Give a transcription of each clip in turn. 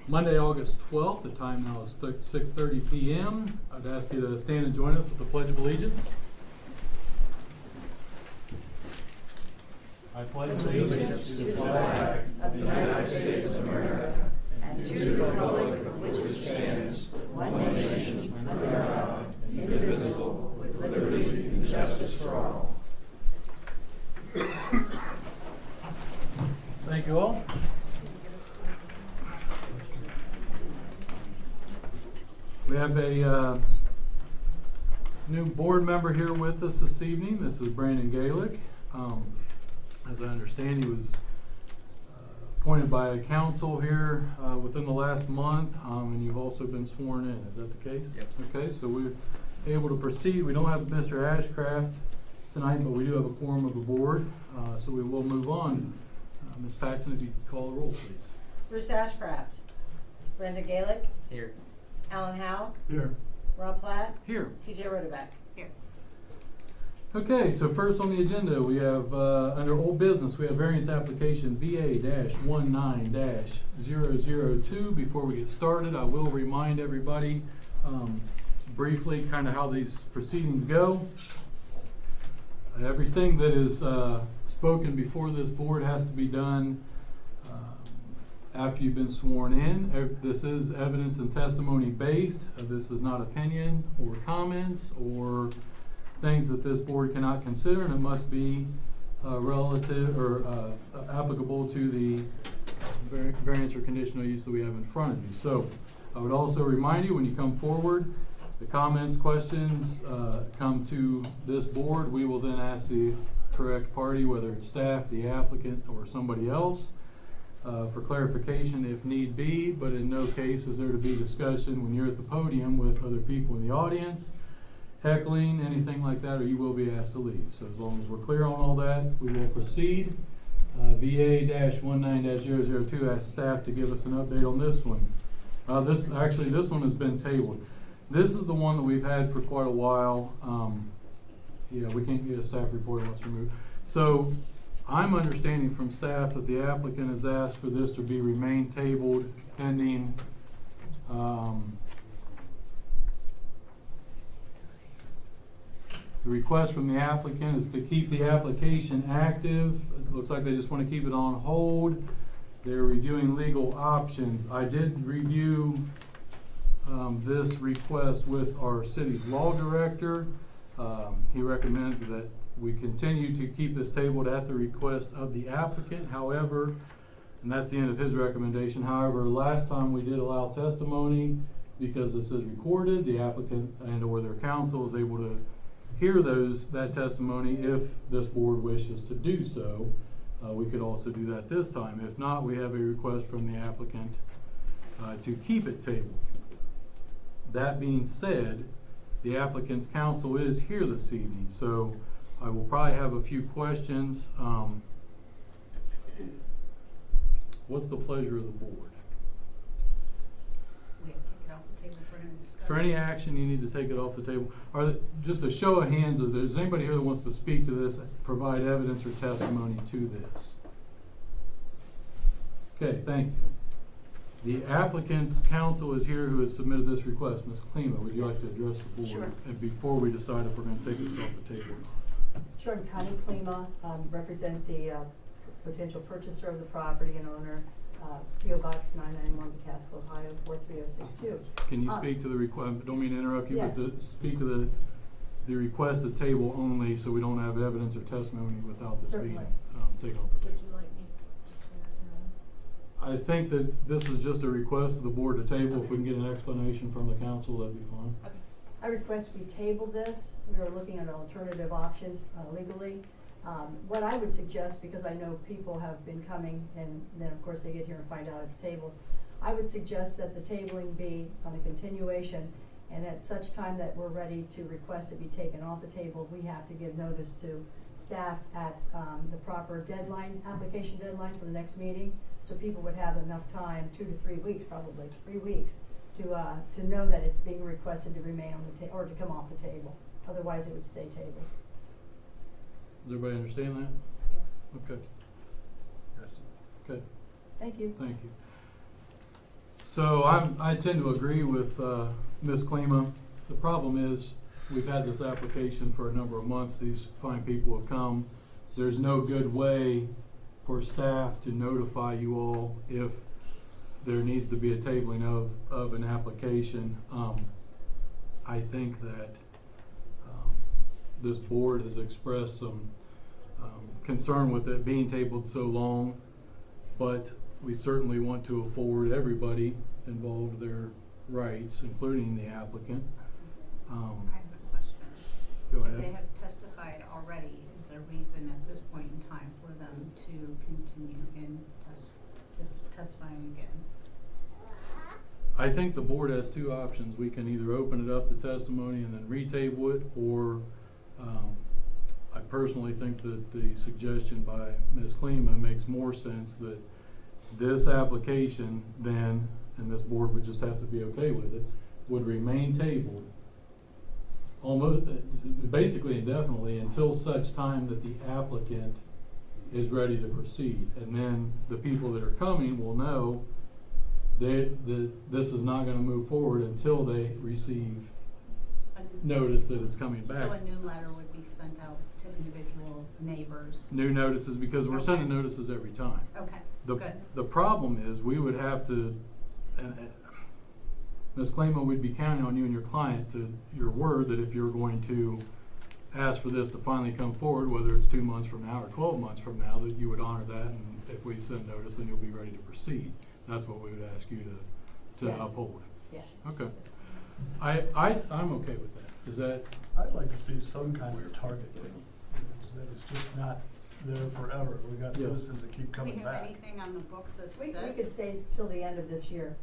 Monday, August 12th. The time now is 6:30 p.m. I'd ask you to stand and join us with the Pledge of Allegiance. I pledge allegiance to the flag of the United States of America and to the republic for which it stands, one nation, under God, indivisible, with liberty and justice for all. Thank you all. We have a new board member here with us this evening. This is Brandon Galick. As I understand, he was appointed by a council here within the last month, and you've also been sworn in. Is that the case? Yep. Okay, so we're able to proceed. We don't have Mr. Ashcraft tonight, but we do have a quorum of the board, so we will move on. Ms. Paxton, if you could call the roll, please. Bruce Ashcraft. Brenda Galick. Here. Alan Howe. Here. Rob Platt. Here. TJ Rodebeck. Here. Okay, so first on the agenda, we have, under old business, we have variance application VA-19-002. Before we get started, I will remind everybody briefly kind of how these proceedings go. Everything that is spoken before this board has to be done after you've been sworn in. This is evidence and testimony based. This is not opinion or comments or things that this board cannot consider, and it must be relative or applicable to the variance or conditional use that we have in front of you. So I would also remind you, when you come forward, the comments, questions come to this board. We will then ask the correct party, whether it's staff, the applicant, or somebody else, for clarification if need be, but in no case is there to be discussion when you're at the podium with other people in the audience, heckling, anything like that, or you will be asked to leave. So as long as we're clear on all that, we will proceed. VA-19-002 asks staff to give us an update on this one. This one has been tabled. This is the one that we've had for quite a while. Yeah, we can't get a staff report unless removed. So I'm understanding from staff that the applicant has asked for this to be remain tabled pending the request from the applicant is to keep the application active. It looks like they just want to keep it on hold. They're reviewing legal options. I did review this request with our city's law director. He recommends that we continue to keep this tabled at the request of the applicant. However, and that's the end of his recommendation. However, last time we did allow testimony because this is recorded. The applicant and or their counsel is able to hear that testimony if this board wishes to do so. We could also do that this time. If not, we have a request from the applicant to keep it tabled. That being said, the applicant's counsel is here this evening, so I will probably have a few questions. What's the pleasure of the board? We have to take it off the table for any discussion. For any action, you need to take it off the table. Just a show of hands, is anybody here that wants to speak to this, provide evidence or testimony to this? Okay, thank you. The applicant's counsel is here who has submitted this request. Ms. Klima, would you like to address the board? Sure. And before we decide if we're going to take this off the table or not? Sure, I'm Connie Klima, represent the potential purchaser of the property and owner, P.O. Box 991, Pataska, Ohio 43062. Can you speak to the request? Don't mean to interrupt you, Yes. but speak to the request to table only, so we don't have evidence or testimony without this being Certainly. taken off the Would table. you like me to swear it I think that this is just a request of the board to table. If we can get an explanation from the council, that'd be fine. in? Okay. I request we table this. We are looking at alternative options legally. What I would suggest, because I know people have been coming and then of course they get here and find out it's tabled, I would suggest that the tabling be on a continuation, and at such time that we're ready to request it be taken off the table, we have to give notice to staff at the proper deadline, application deadline for the next meeting, so people would have enough time, 2 to 3 weeks, probably 3 weeks, to know that it's being requested to remain on the table or to come off the table. Otherwise, it would stay tabled. Does everybody understand that? Yes. Okay. Yes. Okay. Thank you. Thank you. So I tend to agree with Ms. Klima. The problem is, we've had this application for a number of months. These fine people have come. There's no good way for staff to notify you all if there needs to be a tabling of an application. I think that this board has expressed some concern with it being tabled so long, but we certainly want to afford everybody involved their rights, including the applicant. I have a question. Go If ahead. they have testified already, is there reason at this point in time for them to continue in testifying again? I think the board has two options. We can either open it up to testimony and then retable it, or I personally think that the suggestion by Ms. Klima makes more sense, that this application then, and this board would just have to be okay with it, would remain tabled almost, basically indefinitely, until such time that the applicant is ready to proceed. And then the people that are coming will know this is not gonna move forward until they receive notice that it's coming back. So a new letter would be sent out to individual neighbors? New notices, because we're sending Okay. notices every time. Okay, The, good. the problem is, we would have to, Ms. Klima, we'd be counting on you and your client to, your word, that if you're going to ask for this to finally come forward, whether it's 2 months from now or 12 months from now, that you would honor that, and if we send notice, then you'll be ready to proceed. That's what we would ask you to Yes. uphold. Yes. Okay. I'm okay with that. Is that, I'd like to see some kind of target date, that it's just not there forever. We got Yeah. citizens that keep Do coming we have back. anything on the books that We says? could say till the end of this year.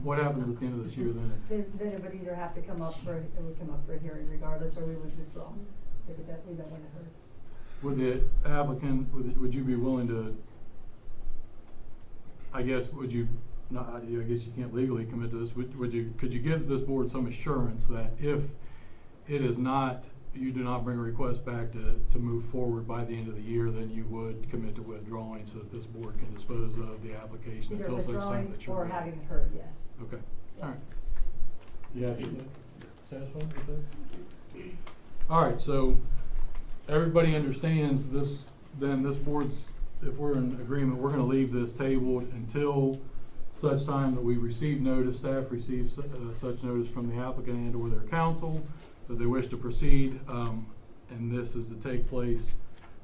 what happens at the end of this year then? Then it would either have to come up for, it would come up for a hearing regardless, or we would withdraw. If it, we don't want to hurt. Would the applicant, would you be willing to, I guess, would you, not, I guess you can't legally commit to this, could you give this board some assurance that if it is not, you do not bring a request back to move forward by the end of the year, then you would commit to withdrawing so that this board can dispose of the application Either until such time withdrawing that you're or ready? having it heard, yes. Okay, Yes. alright. You happy with that? Satisfied with that? Alright, so everybody understands this, then this board's, if we're in agreement, we're gonna leave this tabled until such time that we receive notice, staff receives such notice from the applicant and or their counsel that they wish to proceed, and this is to take place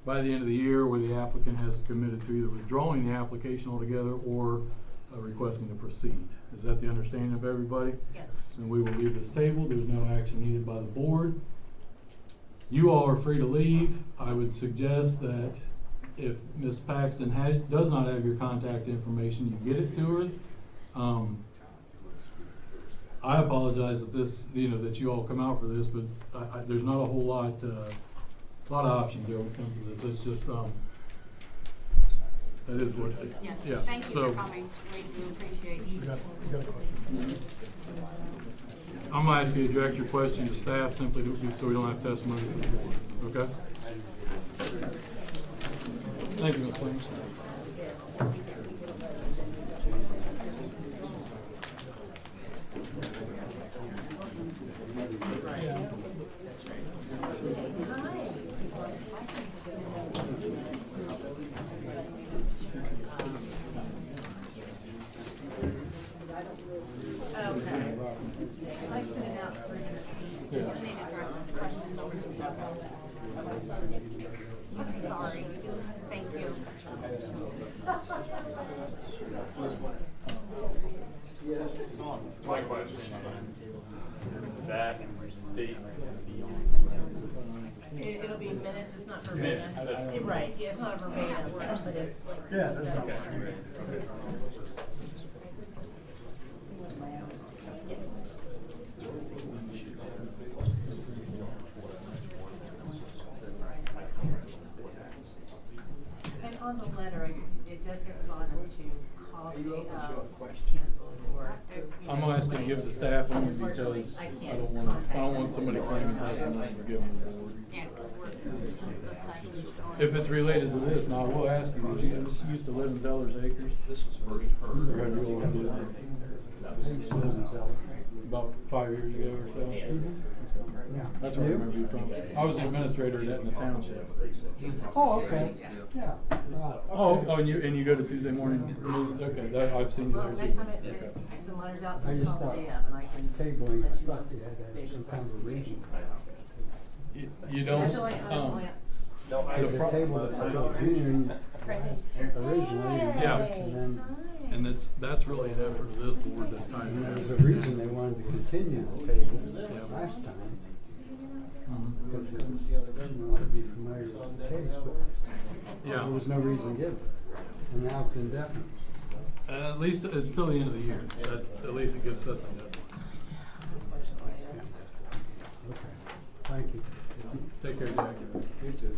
by the end of the year, where the applicant has committed to either withdrawing the application altogether or requesting to proceed. Is that the understanding of everybody? Yes. And we will leave this table. There's no action needed by the board. You all are free to leave. I would suggest that if Ms. Paxton does not have your contact information, you get it to her. I apologize that this, that you all come out for this, but there's not a whole lot of options there when it comes to this. It's just, that is what it is. Yes. Yeah, Thank you so- for coming. We do appreciate you. We got a question. I'm gonna ask you to direct your question to staff simply so we don't have testimony to the board, okay? Thank you, Ms. Williams. Okay. I sent it out for you. Yeah. I need to direct questions over to you. I'm sorry. Thank you. My question is that statement be on? It'll be minutes, it's not verbatim. Right, yeah, it's not a verbatim, but it's like. Yeah, that's okay. And on the letter, it does have bottom to copy, cancel or. I'm gonna ask you to give the staff only because I I can't don't want contact somebody claiming that's not giving the board. Yeah, 'cause we're the site is going. If it's related to this, now I will ask you, did you used to live in Zeller's Acres? This was first Or heard. have you always lived there? About 5 years ago or so? That's where I remember you from. I was the administrator at Etna Township. Oh, okay, yeah. Oh, and you go to Tuesday morning meetings? Okay, I've seen you Well, there. next too. time Okay. I send letters out, I just just call the thought day of and I can. tabling, I let you know thought if you had to they have some kind request of a region. You don't, That's only, No, I The Because pro- the table was until June originally, Yeah. and then and that's really an effort of this board to try and there and. was a reason they wanted to continue the table Yeah. last time. Mhm. Because it was, you want to be familiar with the case, but Yeah. there was no reason given. And now it's indefinite. At least it's still the end of the year. At least it gives us a deadline. Okay, thank you. Take care, Jack. You too.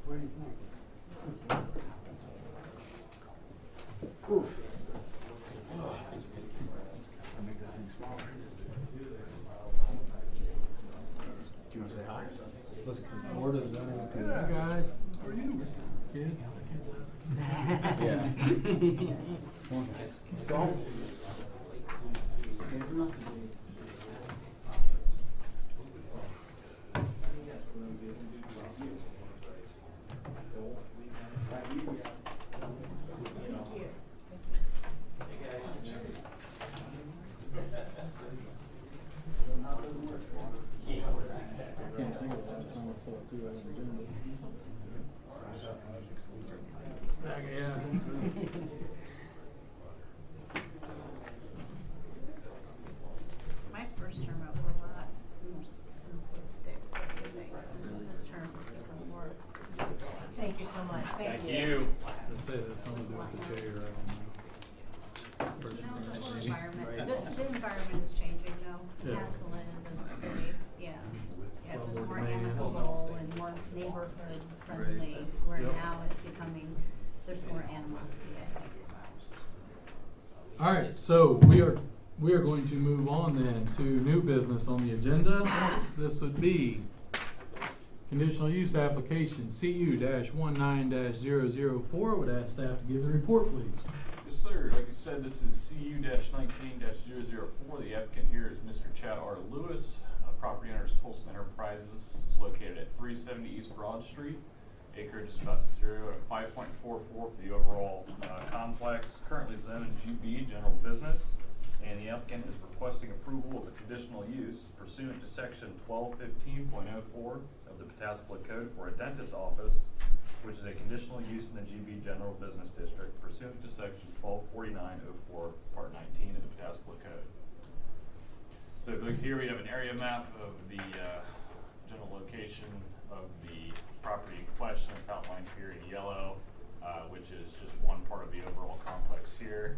What do you think? Oof. Make that thing smaller. Do you want to say hi? Look at some board of zoning appeals. Hey, guys. How are you? Kids? Yeah. So? I can't think of that. Someone saw it too. I didn't do it. Yeah, I think so. My first term out was a lot more simplistic, I think. This term has become more. Thank you so much, thank you. They say there's something to do with the chair. I don't know. No, the whole environment, the environment is changing though. Yeah. Haskell is as a city, yeah. Yeah, it was more demand. amicable and more neighborhood friendly, where Yep. now it's becoming, there's more animosity, I think. All right, so we are going to move on then to new business on the agenda. This would be conditional use application CU-19-004. Would ask staff to give a report, please. Yes, sir. Like I said, this is CU-19-004. The applicant here is Mr. Chad R. Lewis. Property owner is Tolson Enterprises. It's located at 370 East Broad Street. Acreage is about 5.44 for the overall complex. Currently zoned GB, general business. And the applicant is requesting approval of a conditional use pursuant to section 1215.04 of the Pataskala Code for a dentist office, which is a conditional use in the GB General Business District pursuant to section 1249.04, part 19 of the Pataskala Code. So if you look here, we have an area map of the general location of the property in question. It's outlined here in yellow, which is just one part of the overall complex here.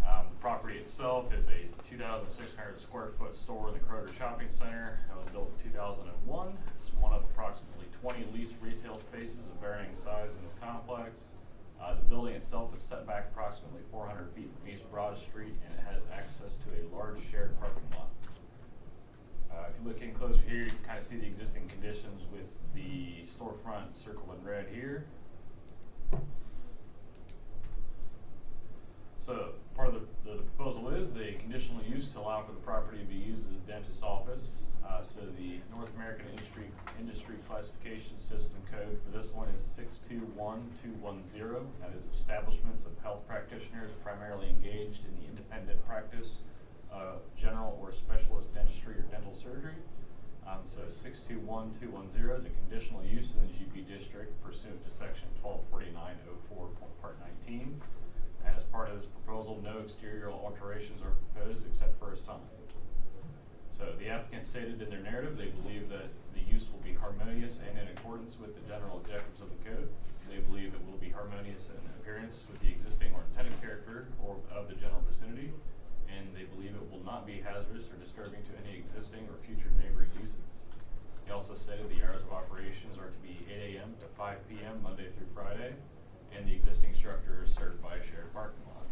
The property itself is a 2,600 square foot store in the Kroger Shopping Center. It was built in 2001. It's one of approximately 20 leased retail spaces of varying size in this complex. The building itself is set back approximately 400 feet from East Broad Street, and it has access to a large shared parking lot. If you look in closer here, you can kind of see the existing conditions with the storefront circled in red here. So part of the proposal is the conditional use to allow for the property to be used as a dentist's office. So the North American Industry Classification System code for this one is 621210. That is establishments of health practitioners primarily engaged in the independent practice of general or specialist dentistry or dental surgery. So 621210 is a conditional use in the GB district pursuant to section 1249.04, part 19. And as part of this proposal, no exterior alterations are proposed except for a sign. So the applicant stated in their narrative they believe that the use will be harmonious and in accordance with the general objectives of the code. They believe it will be harmonious in appearance with the existing or intended character or of the general vicinity, and they believe it will not be hazardous or disturbing to any existing or future neighboring uses. They also stated the hours of operations are to be 8 a.m. to 5 p.m. Monday through Friday, and the existing structure is served by a shared parking lot.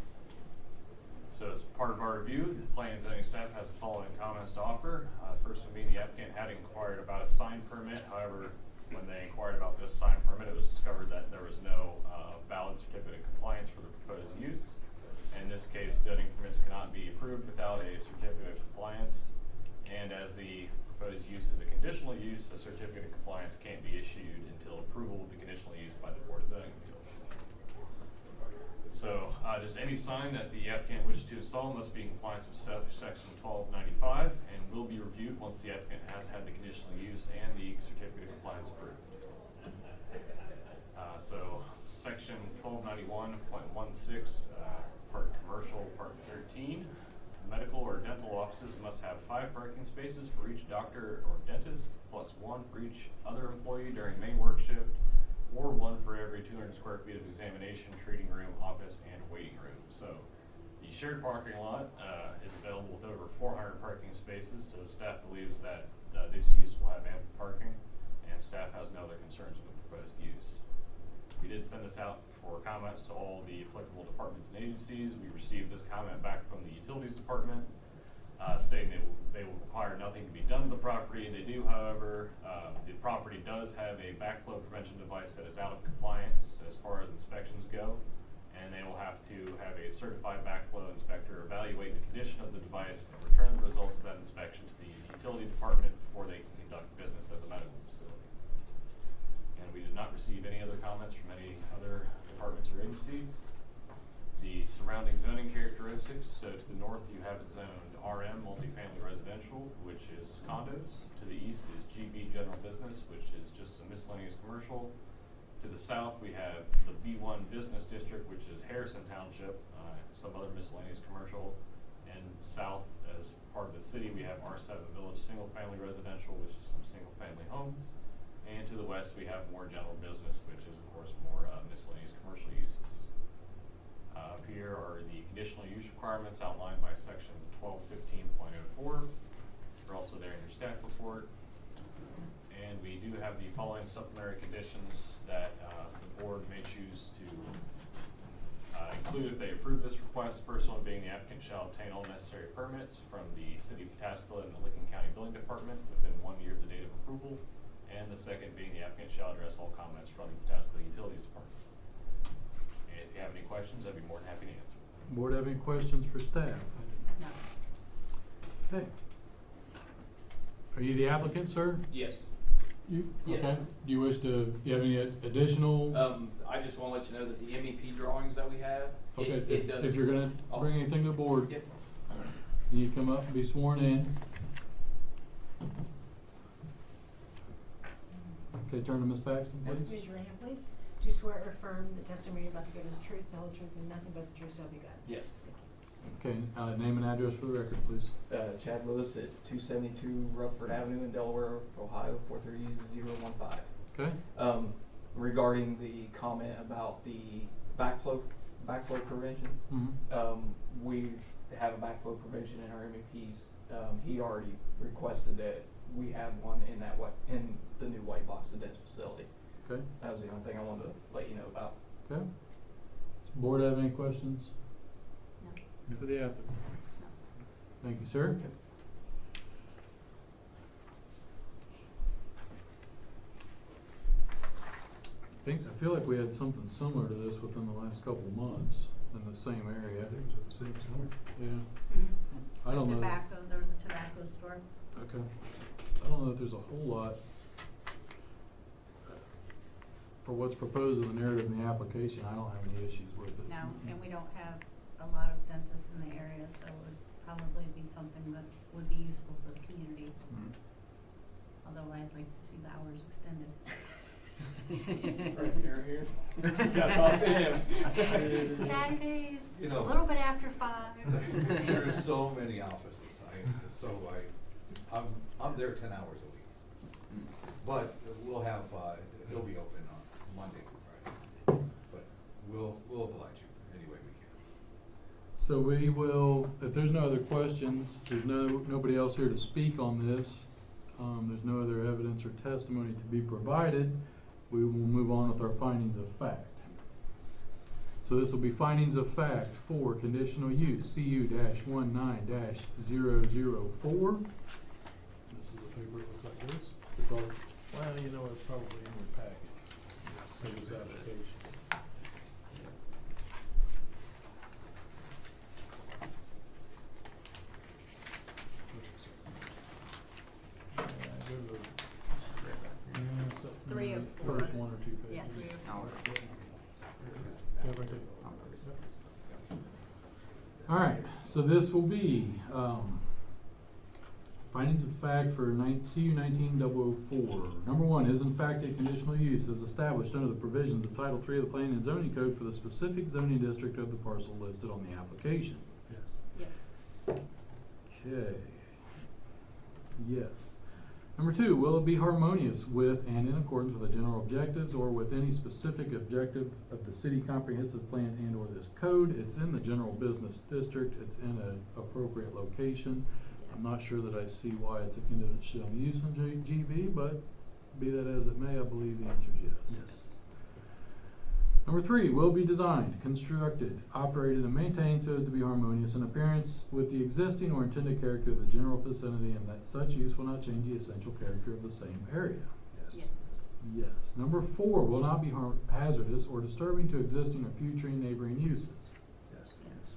So So as part of our review, the planning and zoning staff has the following comments to offer. First one being the applicant had inquired about a sign permit. However, when they inquired about this sign permit, it was discovered that there was no valid certificate of compliance for the proposed use. In this case, zoning permits cannot be approved without a certificate of compliance. And as the proposed use is a conditional use, a certificate of compliance can't be issued until approval of the conditional use by the Board of Zoning Appeals. So, just any sign that the applicant wishes to install must be in compliance with section 1295 and will be reviewed once the applicant has had the conditional use and the certificate of compliance approved. So, section 1291.16, part commercial, part 13, medical or dental offices must have 5 parking spaces for each doctor or dentist, plus 1 for each other employee during main work shift, or 1 for every 200 square feet of examination, treating room, office, and waiting room. So the shared parking lot is available with over 400 parking spaces, so staff believes that this use will have ample parking, and staff has no other concerns with the proposed use. We did send this out for comments to all the applicable departments and agencies. We received this comment back from the utilities department, saying they will require nothing to be done to the property. They do, however, the property does have a backflow prevention device that is out of compliance as far as inspections go, and they will have to have a certified backflow inspector evaluate the condition of the device and return the results of that inspection to the utility department before they can conduct business as a medical facility. And we did not receive any other comments from any other departments or agencies. The surrounding zoning characteristics, so to the north you have it zoned RM, multifamily residential, which is condos. To the east is GB general business, which is just some miscellaneous commercial. To the south we have the B1 business district, which is Harrison Township, some other miscellaneous commercial. And south, as part of the city, we have R7 Village single family residential, which is some single family homes. And to the west we have more general business, which is of course more miscellaneous commercial uses. Up here are the conditional use requirements outlined by section 1215.04. They're also there in your staff report. And we do have the following supplementary conditions that the board may choose to include if they approve this request. First one being the applicant shall obtain all necessary permits from the City of Pataskala and the Licking County Building Department within 1 year of the date of approval. And the second being the applicant shall address all comments from the Pataskala Utilities Department. And if you have any questions, I'd be more than happy to answer. Board have any questions for staff? No. Okay. Are you the applicant, sir? Yes. You? Yes. Okay. Do you wish to, you have any additional? I just wanna let you know that the MEP drawings that we have, Okay, it does. if you're gonna bring anything to the board, Yep. you need to come up and be sworn in. Okay, turn to Ms. Paxton, Raise please. your hand, please. Do you swear or affirm the testimony you're about to give is the truth, the whole truth, and nothing but the truth, so help you God? Yes. Okay, name and address for the record, please. Chad Lewis at 272 Rutherford Avenue in Delaware, Ohio, 43015. Okay? Regarding the comment about the backflow prevention, Mm-hmm. we have a backflow prevention in our MEPs. He already requested that we have one in in the new white box, the dental facility. Okay? That was the only thing I wanted to let you know about. Okay? Does the board have any questions? No. For the applicant. Thank you, sir. I feel like we had something similar to this within the last couple of months in the same area. I think it was the same summer. Yeah. Mm-hmm. I don't know. There was a tobacco store. Okay. I don't know if there's a whole lot for what's proposed in the narrative in the application. I don't have any issues with it. No, and we don't have a lot of dentists in the area, so it would probably be something that would be useful for the community. Mhm. Although I'd like to see the hours extended. Saturdays, You a know. little bit after 5. There's so many offices, I'm there 10 hours a week. But we'll have, it'll be open on Monday through Friday. But we'll oblige you any way we can. So we will, if there's no other questions, there's nobody else here to speak on this, there's no other evidence or testimony to be provided, we will move on with our findings of fact. So this will be findings of fact for conditional use, CU-19-0004. This is the paper that looks like this. It's all, Well, you know, it's probably in your packet, for this application. Go to the 3 of 4. first one or two pages. Yeah, 3 of 4. Yeah, right there. All right, so this will be, findings of fact for CU 19-004. Number 1, is in fact a conditional use as established under the provisions of Title III of the Planning and Zoning Code for the specific zoning district of the parcel listed on the application. Yes. Yes. Okay. Yes. Number 2, will it be harmonious with and in accordance with the general objectives or with any specific objective of the city comprehensive plan and or this code? It's in the general business district, it's in an appropriate location. I'm not sure that I see why it's a conditional use in GB, but be that as it may, I believe the answer is yes. Yes. Number 3, will be designed, constructed, operated, and maintained so as to be harmonious in appearance with the existing or intended character of the general vicinity, and that such use will not change the essential character of the same area. Yes. Yes. Yes. Number 4, will not be hazardous or disturbing to existing or future neighboring uses. Yes. Yes.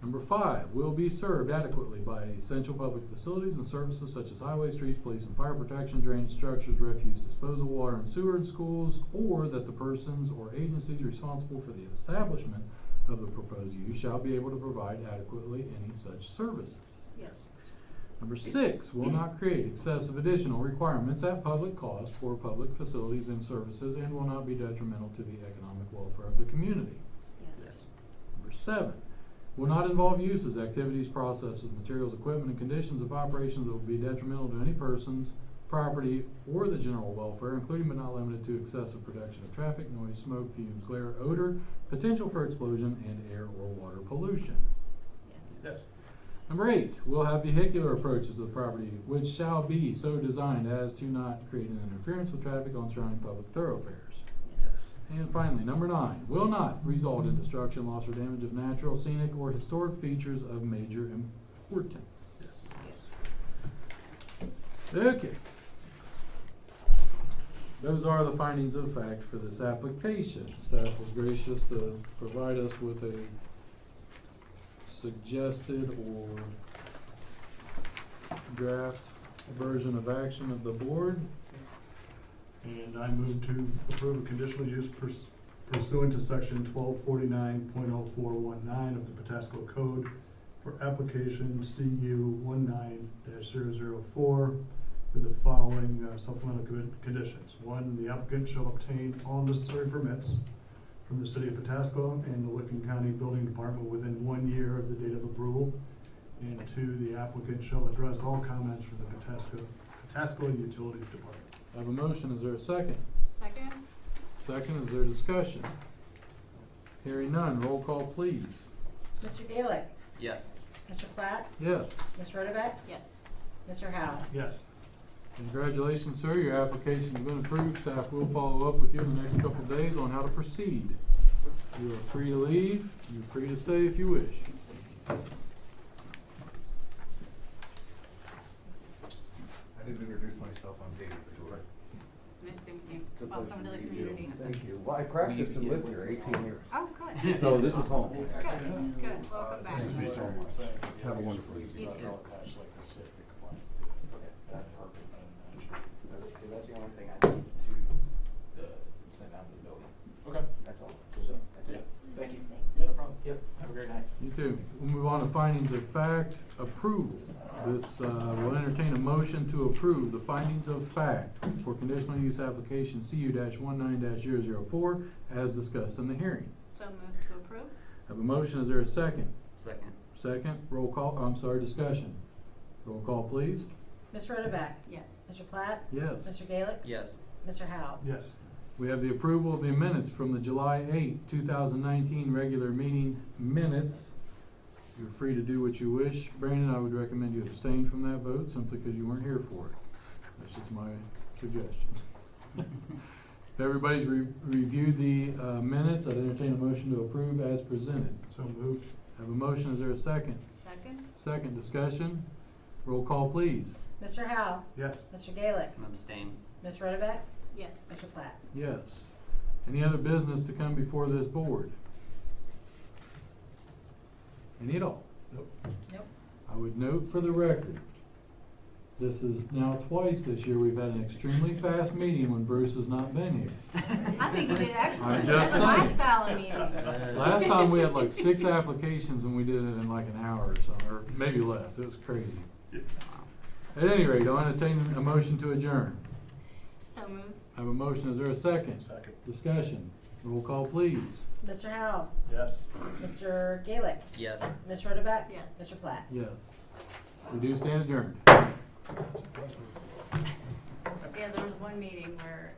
Number 5, will be served adequately by essential public facilities and services such as highways, streets, police and fire protection, drainage structures, refuse disposal, water and sewer, and schools, or that the persons or agencies responsible for the establishment of the proposed use shall be able to provide adequately any such services. Yes. Number 6, will not create excessive additional requirements at public cost for public facilities and services and will not be detrimental to the economic welfare of the community. Yes. Number 7, will not involve uses, activities, processes, materials, equipment, and conditions of operations that will be detrimental to any person's property or the general welfare, including but not limited to excessive production of traffic, noise, smoke, fumes, glare, odor, potential for explosion, and air or water pollution. Yes. Number 8, will have vehicular approaches to the property which shall be so designed as to not create an interference with traffic on surrounding public thoroughfares. Yes. And finally, number 9, will not result in destruction, loss, or damage of natural, scenic, or historic features of major importance. Okay. Those are the findings of fact for this application. Staff was gracious to provide us with a suggested or draft version of action of the board. And I move to approve a conditional use pursuant to section 1249.0419 of the Patasko Code for application CU 19-004 with the following supplemental conditions. 1, the applicant shall obtain all necessary permits from the city of Patasko and the Licking County Building Department within 1 year of the date of approval. And 2, the applicant shall address all comments from the Patasko Utilities Department. I have a motion, is there a second? Second? Second, is there discussion? Hearing none, roll call please. Mr. Gaelic? Yes. Mr. Platt? Yes. Ms. Rotobeck? Yes. Mr. Howe? Yes. Congratulations, sir, your application has been approved. Staff will follow up with you in the next couple of days on how to proceed. You are free to leave, you're free to stay if you wish. I didn't introduce myself, I'm David Bajor. Nice to meet you. It's a Welcome pleasure to the meet you. community. Thank you. Well, I practiced and lived here 18 years. Oh, good. So this is home. Good, good. Welcome back. Thank you so much. Have a wonderful You evening. too. That's perfect. Because that's the only thing I need to send out to the building. Okay. That's all. So, that's it. Thank you. Yeah, no problem. Yep. Have a great night. You too. We'll move on to findings of fact approval. This, will entertain a motion to approve the findings of fact for conditional use application CU-19-004 as discussed in the hearing. So moved to approve? Have a motion, is there a second? Second. Second, roll call, discussion. Roll call please. Ms. Rotobeck? Yes. Mr. Platt? Yes. Mr. Gaelic? Yes. Mr. Howe? Yes. We have the approval of the minutes from the July 8, 2019 regular meeting minutes. You're free to do what you wish. Brandon, I would recommend you abstain from that vote simply because you weren't here for it. That's just my suggestion. If everybody's reviewed the minutes, I'd entertain a motion to approve as presented. So moved. Have a motion, is there a second? Second? Second discussion, roll call please. Mr. Howe? Yes. Mr. Gaelick? Abstain. Ms. Rotovek? Yes. Mr. Platt? Yes. Any other business to come before this board? Any at all? Nope. Nope. I would note for the record, this is now twice this year we've had an extremely fast meeting when Bruce has not been here. I think you did excellent. I'm just That's a nice saying. ballot meeting. Last time we had like 6 applications and we did it in like an hour or so, or maybe less. It was crazy. At any rate, I'll entertain a motion to adjourn. So moved. I have a motion, is there a second? Second. Discussion, roll call please. Mr. Howe? Yes. Mr. Gaelick? Yes. Ms. Rotovek? Yes. Mr. Platt? Yes. We do stand adjourned. That's impressive. Yeah, there was one meeting where